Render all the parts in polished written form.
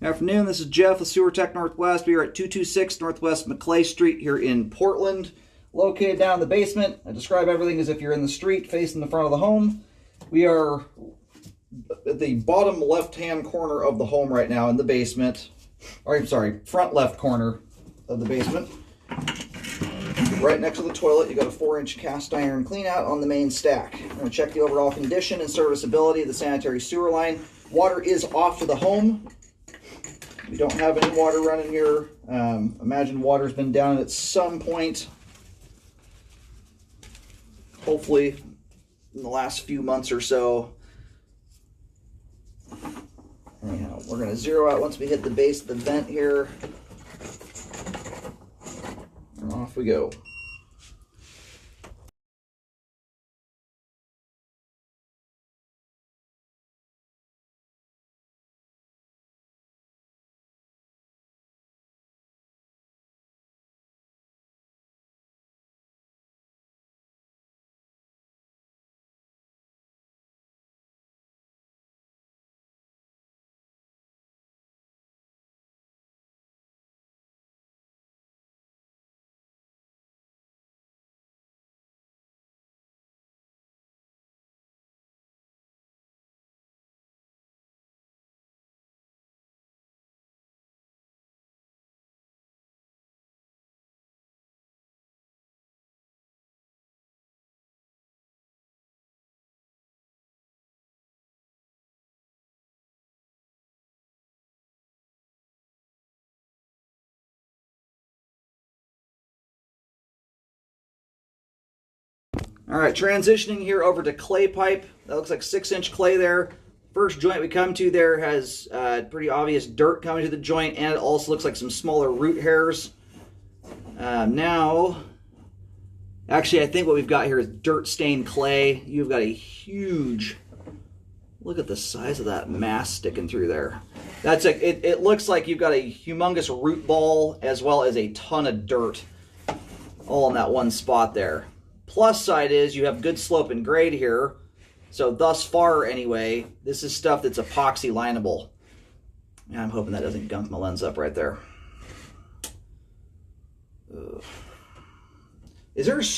Afternoon, this is Jeff with Sewer Tech Northwest. We are at 226 Northwest McClay Street here in Portland. Located down in the basement. I describe everything as if you're in the street facing the front of the home. We are at the bottom left-hand corner of the home right now in the basement. Or, I'm sorry, front left corner of the basement. Right next to the toilet, you got a 4-inch cast iron clean out on the main stack. I'm going to check the overall condition and serviceability of the sanitary sewer line. Water is off to the home. We don't have any water running here. Imagine water's been down at some point, hopefully in the last few months or so. Anyhow, we're going to zero out once we hit the base of the vent here. And off we go. All right, transitioning here over to clay pipe. That looks like 6-inch clay there. First joint we come to there has pretty obvious dirt coming to the joint, and it also looks like some smaller root hairs. Now, actually, I think what we've got here is dirt stained clay. You've got a huge, look at the size of that mass sticking through there. That's it looks like you've got a humongous root ball as well as a ton of dirt all in that one spot there. Plus side is you have good slope and grade here. So thus far anyway, this is stuff that's epoxy lineable. And I'm hoping that doesn't gunk my lens up right there.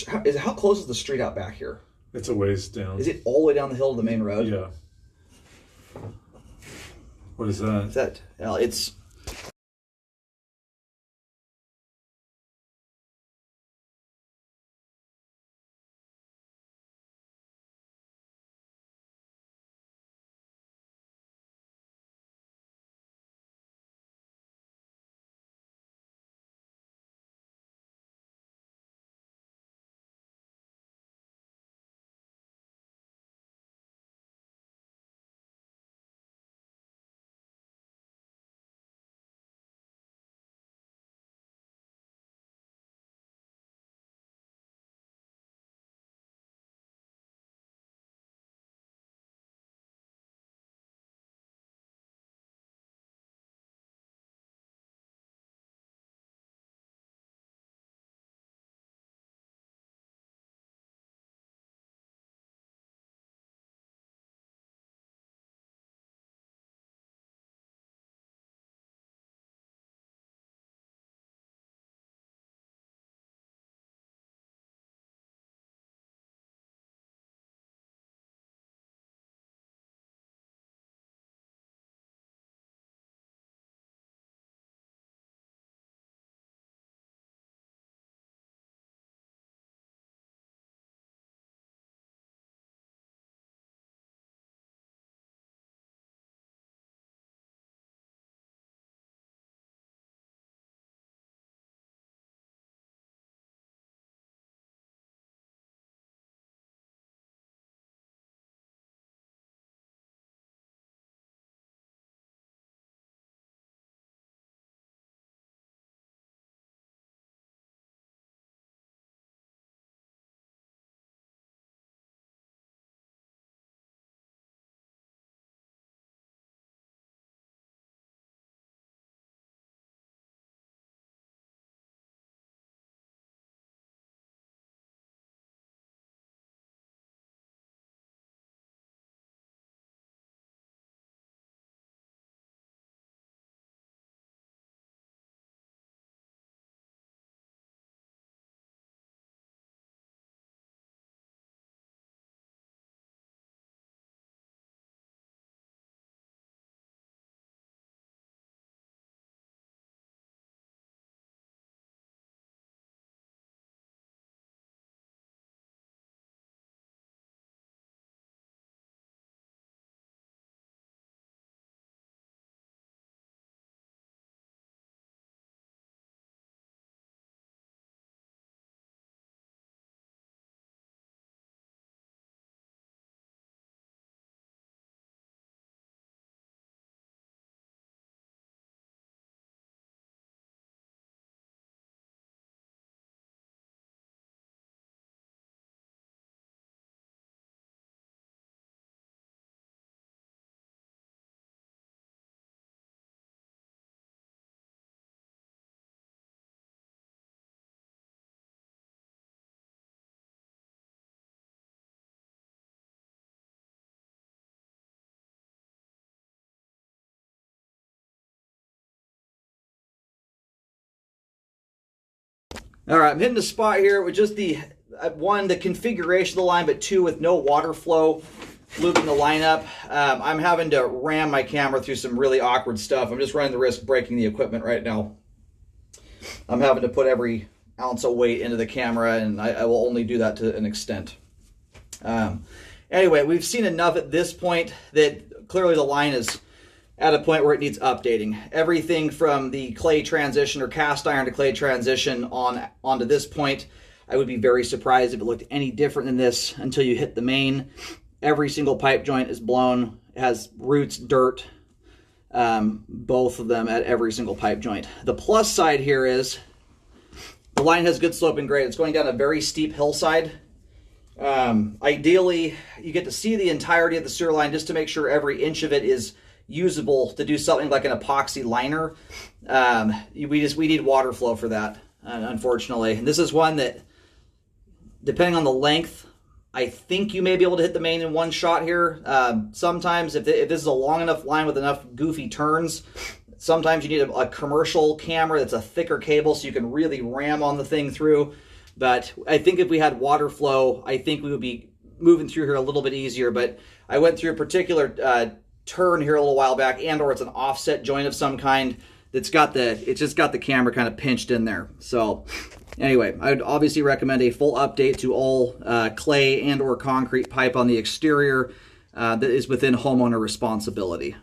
How close is the street out back here? It's a ways down. Is it all the way down the hill to the main road? Yeah. What is that? Is that, well, it's All right, I'm hitting the spot here with just the one, the configuration of the line, but two, with no water flow looping the line up. I'm having to ram my camera through some really awkward stuff. I'm just running the risk of breaking the equipment right now. I'm having to put every ounce of weight into the camera, and I will only do that to an extent. Anyway, we've seen enough at this point that clearly the line is at a point where it needs updating. Everything from the clay transition or cast iron to clay transition onto this point, I would be very surprised if it looked any different than this until you hit the main. Every single pipe joint is blown, it has roots, dirt, both of them at every single pipe joint. The plus side here is the line has good slope and grade. It's going down a very steep hillside. Ideally, you get to see the entirety of the sewer line just to make sure every inch of it is usable to do something like an epoxy liner. We need water flow for that, unfortunately. And this is one that, depending on the length, I think you may be able to hit the main in one shot here. Sometimes, if this is a long enough line with enough goofy turns, sometimes you need a commercial camera that's a thicker cable so you can really ram on the thing through. But I think if we had water flow, I think we would be moving through here a little bit easier. But I went through a particular turn here a little while back, or it's an offset joint of some kind it's just got the camera kind of pinched in there. So anyway, I would obviously recommend a full update to all clay and or concrete pipe on the exterior that is within homeowner responsibility.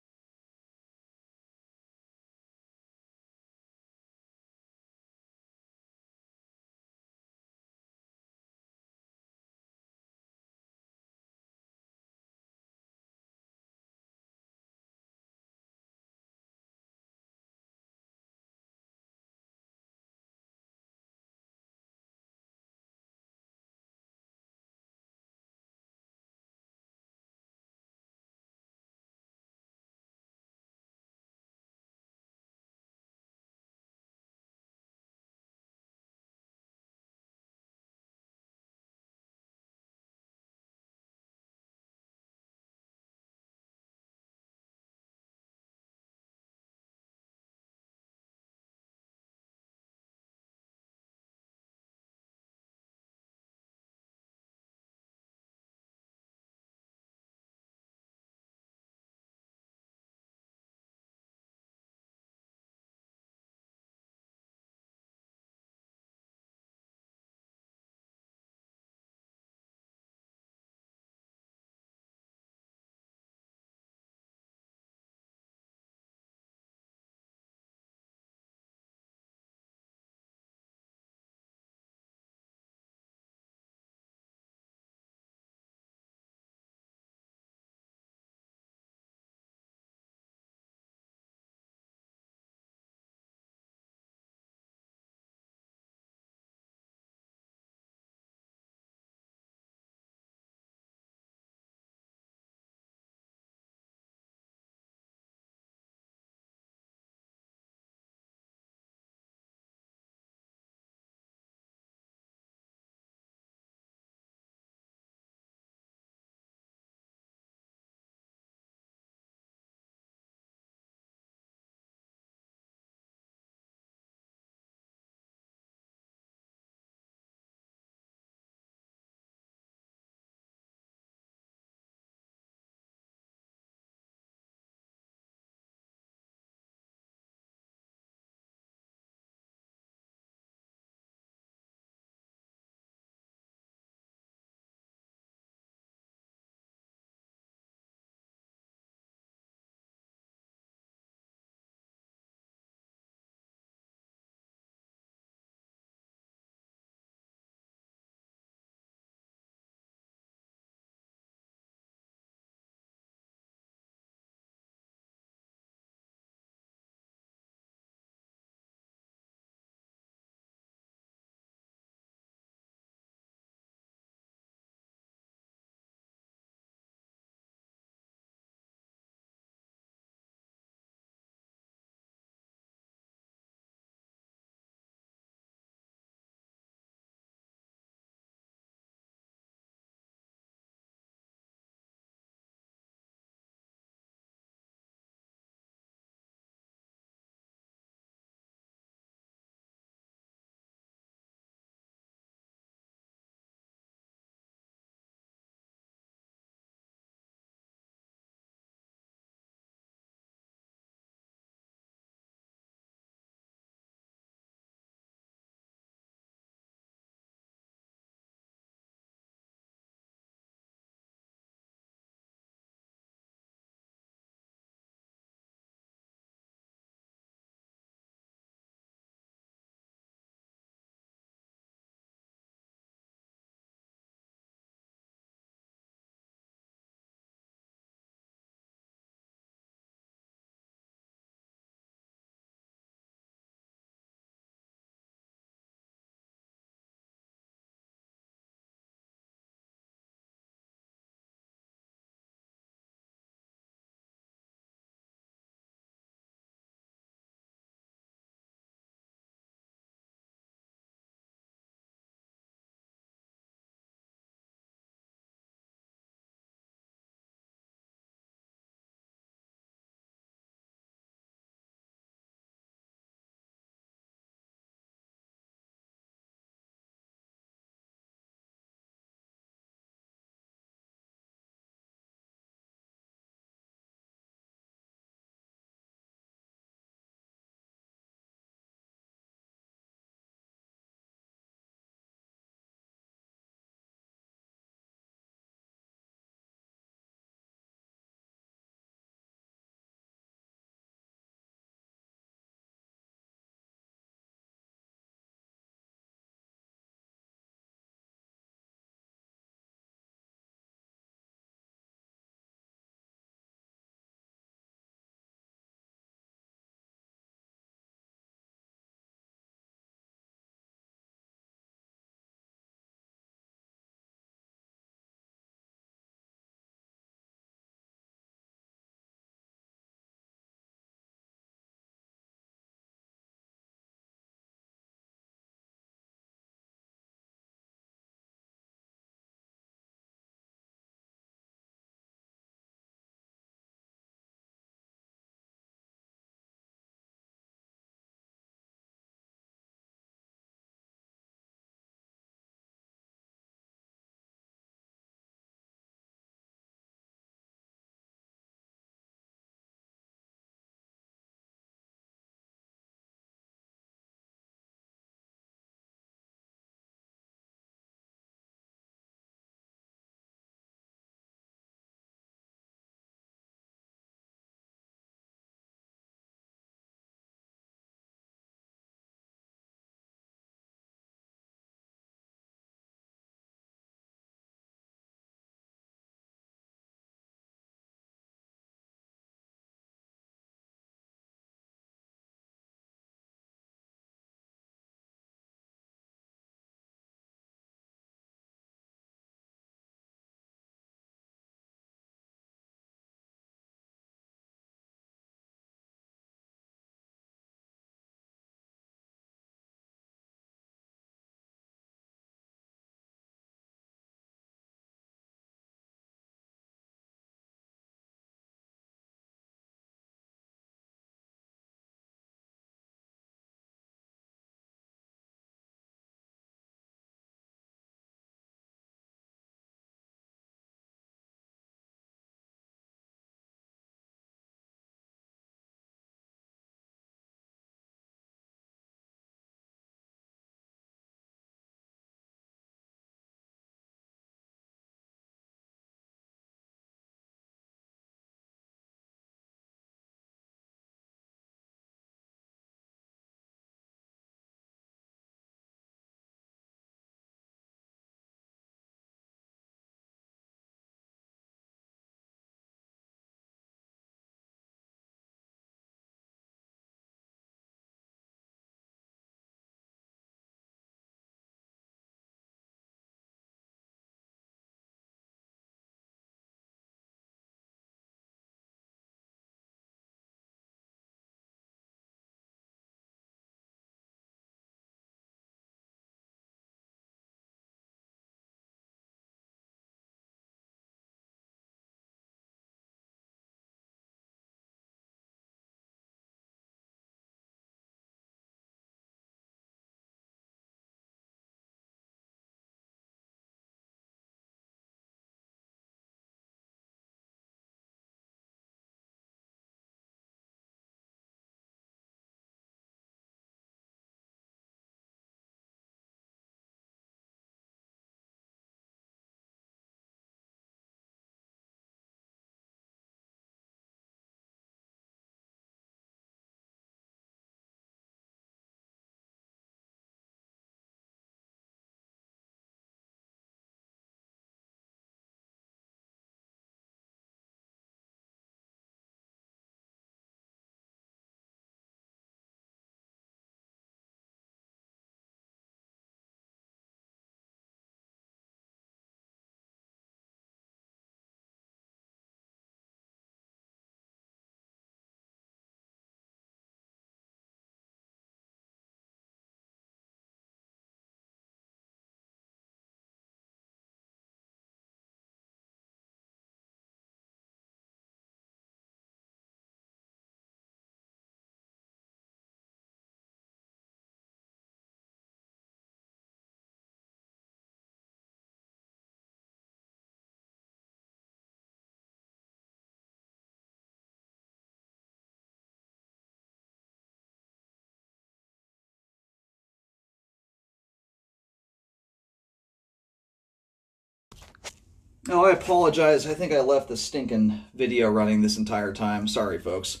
Oh, I apologize. I think I left the stinking video running this entire time. Sorry, folks.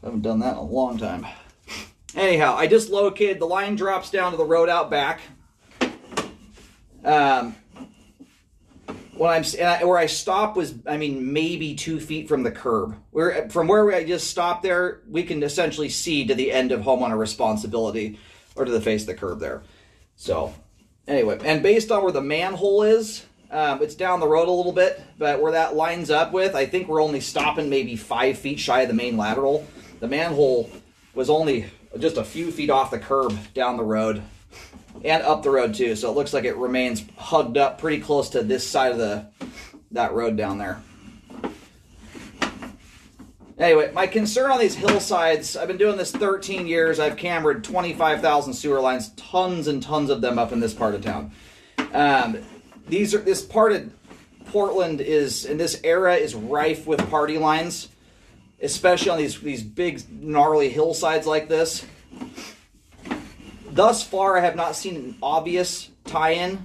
I haven't done that in a long time. Anyhow, I just located, the line drops down to the road out back. Where I stopped was, I mean, maybe 2 feet from the curb. From where I just stopped there, we can essentially see to the end of homeowner responsibility, or to the face of the curb there. So, anyway, and based on where the manhole is, it's down the road a little bit, but where that lines up with, I think we're only stopping maybe 5 feet shy of the main lateral. The manhole was only just a few feet off the curb down the road. And up the road too, so it looks like it remains hugged up pretty close to this side of that road down there. Anyway, my concern on these hillsides, I've been doing this 13 years. I've cambered 25,000 sewer lines, tons and tons of them up in this part of town. This part of Portland is, in this era, is rife with party lines, especially on these big gnarly hillsides like this. Thus far, I have not seen an obvious tie-in.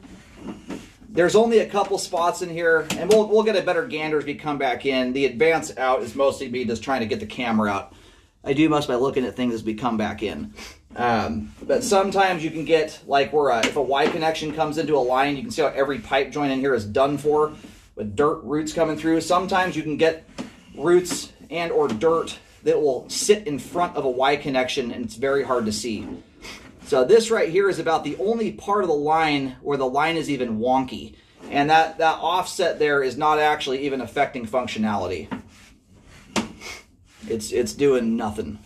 There's only a couple spots in here, and we'll get a better gander as we come back in. The advance out is mostly me just trying to get the camera out. I do most by looking at things as we come back in. But sometimes you can get, like, where if a Y connection comes into a line, you can see how every pipe joint in here is done for, with dirt roots coming through. Sometimes you can get roots and or dirt that will sit in front of a Y connection, and it's very hard to see. So this right here is about the only part of the line where the line is even wonky. And that offset there is not actually even affecting functionality. It's doing nothing.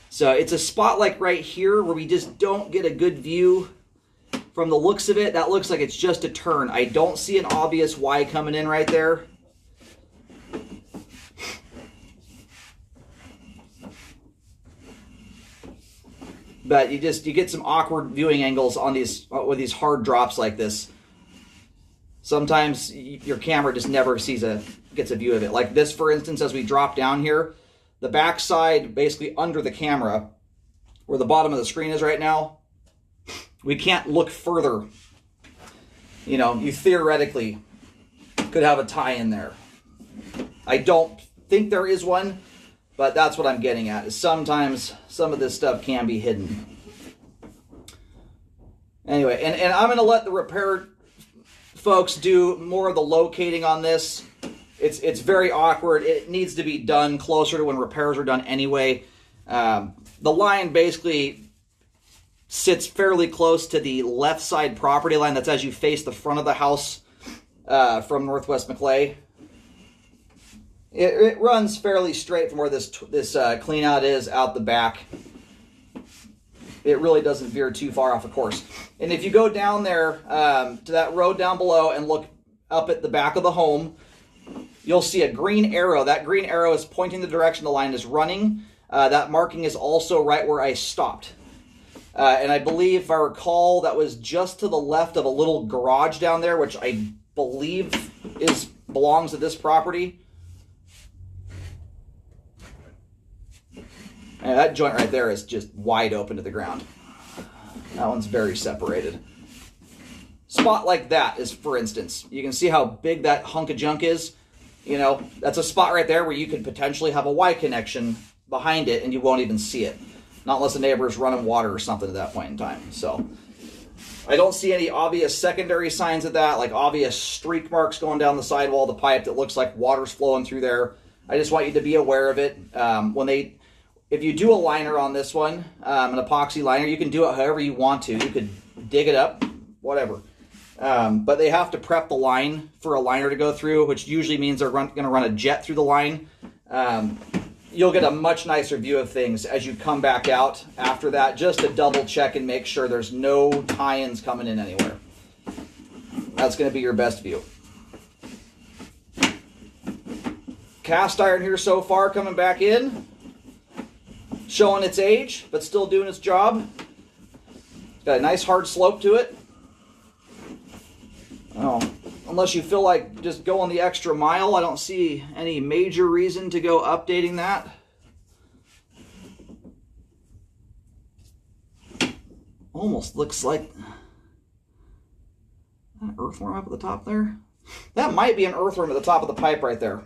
So it's a spot like right here where we just don't get a good view from the looks of it. That looks like it's just a turn. I don't see an obvious Y coming in right there. But you get some awkward viewing angles on with these hard drops like this. Sometimes your camera just never gets a view of it. Like this, for instance, as we drop down here, the back side, basically under the camera, where the bottom of the screen is right now, we can't look further. You know, you theoretically could have a tie in there. I don't think there is one. But that's what I'm getting at, is sometimes some of this stuff can be hidden. Anyway, and I'm going to let the repair folks do more of the locating on this. It's very awkward. It needs to be done closer to when repairs are done anyway. The line basically sits fairly close to the left side property line. That's as you face the front of the house from Northwest Maclay. It runs fairly straight from where this clean out is out the back. It really doesn't veer too far off the course. And if you go down there to that road down below and look up at the back of the home, you'll see a green arrow. That green arrow is pointing the direction the line is running. That marking is also right where I stopped. And I believe, if I recall, that was just to the left of a little garage down there, which I believe belongs to this property. And that joint right there is just wide open to the ground. That one's very separated. Spot like that is, for instance, you can see how big that hunk of junk is. You know, that's a spot right there where you could potentially have a Y connection behind it and you won't even see it. Not unless the neighbor is running water or something at that point in time. So I don't see any obvious secondary signs of that, like obvious streak marks going down the sidewall of the pipe that looks like water's flowing through there. I just want you to be aware of it. If you do a liner on this one, an epoxy liner, you can do it however you want to. You could dig it up, whatever. But they have to prep the line for a liner to go through, which usually means they're going to run a jet through the line. You'll get a much nicer view of things as you come back out after that, just to double check and make sure there's no tie-ins coming in anywhere. That's going to be your best view. Cast iron here so far coming back in. Showing its age, but still doing its job. It's got a nice hard slope to it. Oh, unless you feel like just going the extra mile, I don't see any major reason to go updating that. Almost looks like An earthworm up at the top there? That might be an earthworm at the top of the pipe right there.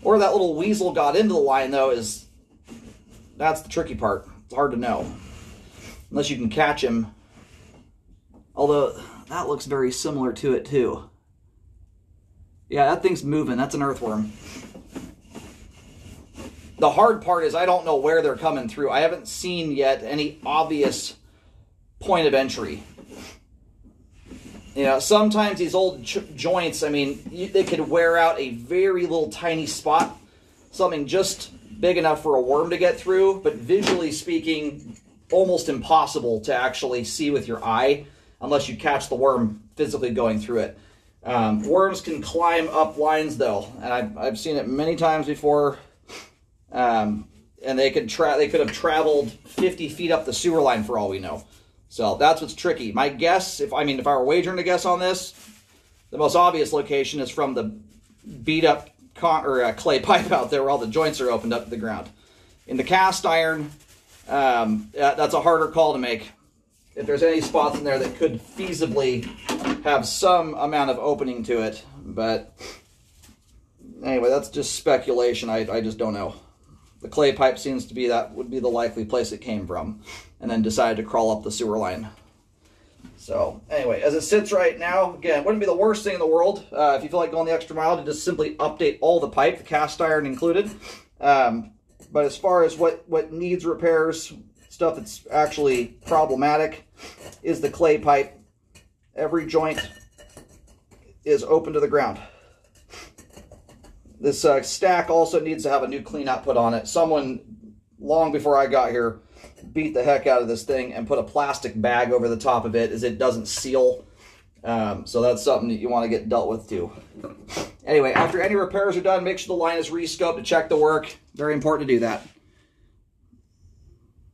Or that little weasel got into the line, though, that's the tricky part. It's hard to know. Unless you can catch him. Although, that looks very similar to it, too. Yeah, that thing's moving. That's an earthworm. The hard part is I don't know where they're coming through. I haven't seen yet any obvious point of entry. You know, sometimes these old joints, I mean, they could wear out a very little tiny spot. Something just big enough for a worm to get through, but visually speaking, almost impossible to actually see with your eye unless you catch the worm physically going through it. Worms can climb up lines, though, and I've seen it many times before. And they could have traveled 50 feet up the sewer line for all we know. So that's what's tricky. My guess, if I were wagering to guess on this, the most obvious location is from the beat up clay pipe out there where all the joints are opened up to the ground. In the cast iron, that's a harder call to make. If there's any spots in there that could feasibly have some amount of opening to it, but anyway, that's just speculation. I just don't know. The clay pipe seems to be would be the likely place it came from, and then decided to crawl up the sewer line. So anyway, as it sits right now, again, wouldn't be the worst thing in the world if you feel like going the extra mile to just simply update all the pipe, the cast iron included. But as far as what needs repairs, stuff that's actually problematic, is the clay pipe. Every joint is open to the ground. This stack also needs to have a new cleanout put on it. Someone, long before I got here, beat the heck out of this thing and put a plastic bag over the top of it as it doesn't seal. So that's something that you want to get dealt with too. Anyway, after any repairs are done, make sure the line is re-scoped to check the work. Very important to do that.